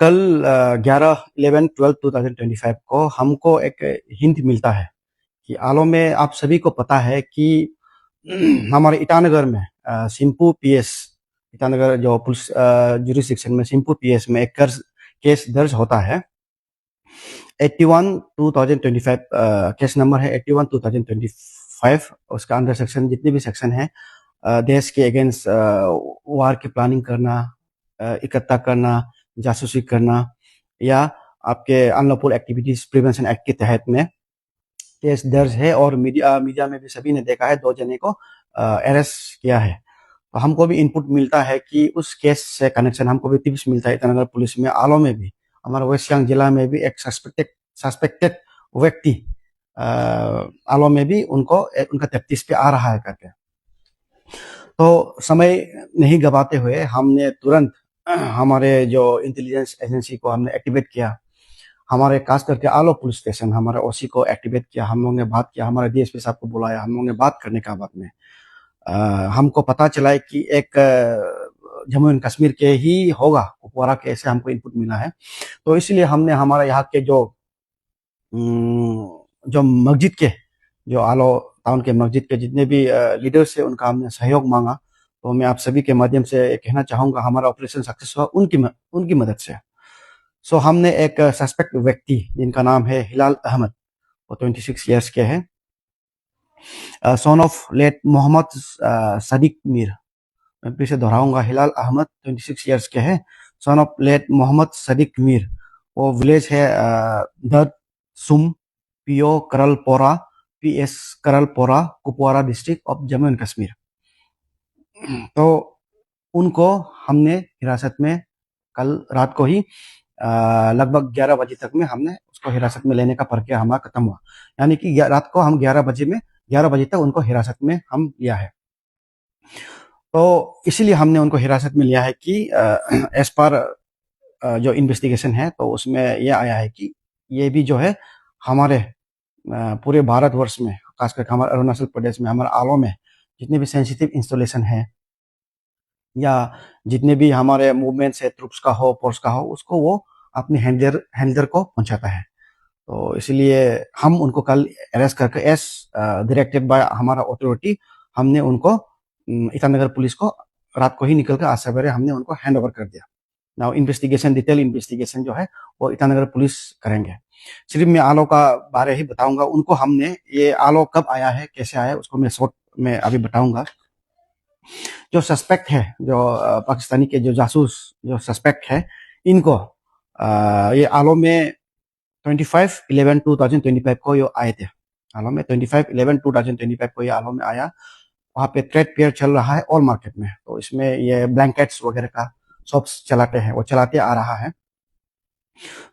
कल 11/11/12/2025 को हमको एक हिंट मिलता है कि आलो में आप सभी को पता है कि हमारे ईटानगर में सिंपू पीएस, ईटानगर जो पुलिस जुरिस्डिक्शन में सिंपू पीएस में एक केस दर्ज होता है 81/2025। केस नंबर है 81/2025। उसका अंडर सेक्शन जितने भी सेक्शन है देश के अगेंस्ट वार की प्लानिंग करना, इकट्ठा करना, जासूसी करना या आपके अनलॉफुल एक्टिविटीज प्रिवेंशन एक्ट के तहत में केस दर्ज है। और मीडिया में भी सभी ने देखा है 2 जने को अरेस्ट किया है। तो हमको भी इनपुट मिलता है कि उस केस से कनेक्शन हमको भी टिप्स मिलता है ईटानगर पुलिस में आलो में भी, हमारा वेस्ट सियांग जिला में भी एक सस्पेक्टेड व्यक्ति आलो में भी उनका तफ्तीश पे आ रहा है करके। तो समय नहीं गवाते हुए हमने तुरंत हमारे जो इंटेलिजेंस एजेंसी को हमने एक्टिवेट किया। हमारे खास करके आलो पुलिस स्टेशन हमारे ओसी को एक्टिवेट किया। हम लोगों ने बात किया, हमारे डीएसपी साहब को बुलाया, हम लोगों ने बात करने का बाद में हमको पता चला है कि एक जम्मू एंड कश्मीर के ही होगा, कुपवारा के, ऐसे हमको इनपुट मिला है। तो इसलिए हमने हमारे यहाँ के जो मस्जिद के, जो आलो टाउन के मस्जिद के जितने भी लीडर्स है उनका हमने सहयोग मांगा। तो मैं आप सभी के माध्यम से कहना चाहूंगा हमारा ऑपरेशन सक्सेस हुआ उनकी मदद से। सो हमने एक सस्पेक्ट व्यक्ति जिनका नाम है हिलाल अहमद, वो 26 ईयर्स के हैं, son of late Mohammad Sadiq Mir. मैं फिर से दोहराऊंगा, हिलाल अहमद 26 ईयर्स के हैं, son of late Mohammad Sadiq Mir. वो विलेज है दर्द सुम PO Karalpora PS Karalpora, Kupwara district of Jammu and Kashmir. तो उनको हमने हिरासत में कल रात को ही लगभग 11 बजे तक में हमने उसको हिरासत में लेने का प्रक्रिया हमारा खत्म हुआ। यानी कि रात को हम 11 बजे तक उनको हिरासत में हम लिया है। तो इसीलिए हमने उनको हिरासत में लिया है कि एज पर जो इन्वेस्टिगेशन है तो उसमें यह आया है कि ये भी जो है हमारे पूरे भारतवर्ष में, खासकर हमारे अरुणाचल प्रदेश में, हमारे आलो में जितने भी सेंसिटिव इंस्टॉलेशन है या जितने भी हमारे मूवमेंट्स है, ट्रुप्स का हो, फोर्स का हो, उसको वो अपने हैंडलर को पहुंचाता है। तो इसलिए हम उनको कल अरेस्ट करके एस डायरेक्टेड बाय हमारा अथॉरिटी हमने उनको ईटानगर पुलिस को रात को ही निकल कर आज सवेरे हमने उनको हैंड ओवर कर दिया। नाउ इन्वेस्टिगेशन, डिटेल इन्वेस्टिगेशन जो है वो ईटानगर पुलिस करेंगे। सिर्फ मैं आलो का बारे ही बताऊंगा। उनको हमने, ये आलो कब आया है, कैसे आया है, उसको मैं शॉर्ट में अभी बताऊंगा। जो सस्पेक्ट है, जो पाकिस्तानी के जो जासूस जो सस्पेक्ट है, इनको ये आलो में 25/11/2025 को ये आए थे। आलो में 25/11/2025 को ये आलो में आया। वहाँ पे ट्रेड फेयर चल रहा है ऑल मार्केट में। तो इसमें ये ब्लैंकेट्स वगैरह का शॉप्स चलाते हैं, वो चलाते आ रहा है।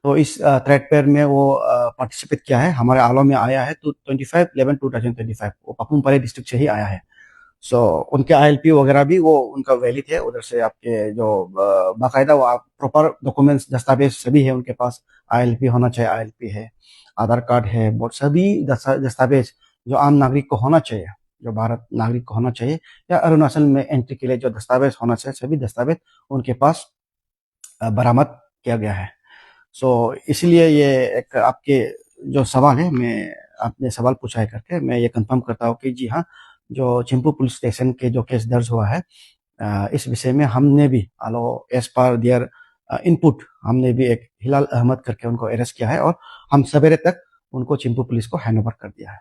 तो इस ट्रेड फेयर में वो पार्टिसिपेट किया है, हमारे आलो में आया है। तो 25/11/2025 वो पपुम परे डिस्ट्रिक्ट से ही आया है। सो उनके आईएलपी वगैरह भी वो उनका वैलिड है। उधर से आपके जो बाकायदा वो आप प्रॉपर डॉक्यूमेंट्स, दस्तावेज सभी है उनके पास। आईएलपी होना चाहिए, आईएलपी है, आधार कार्ड है, बहुत सभी दस्तावेज जो आम नागरिक को होना चाहिए, जो भारत नागरिक को होना चाहिए या अरुणाचल में एंट्री के लिए जो दस्तावेज होना चाहिए, सभी दस्तावेज उनके पास बरामद किया गया है। सो इसलिए ये एक आपके जो सवाल है, मैं आपने सवाल पूछा है करके मैं ये कंफर्म करता हूँ कि जी हाँ, जो चिंपू पुलिस स्टेशन के जो केस दर्ज हुआ है, इस विषय में हमने भी आलो एज पर देयर इनपुट हमने भी एक हिलाल अहमद करके उनको अरेस्ट किया है और हम सवेरे तक उनको चिंपू पुलिस को हैंड ओवर कर दिया है।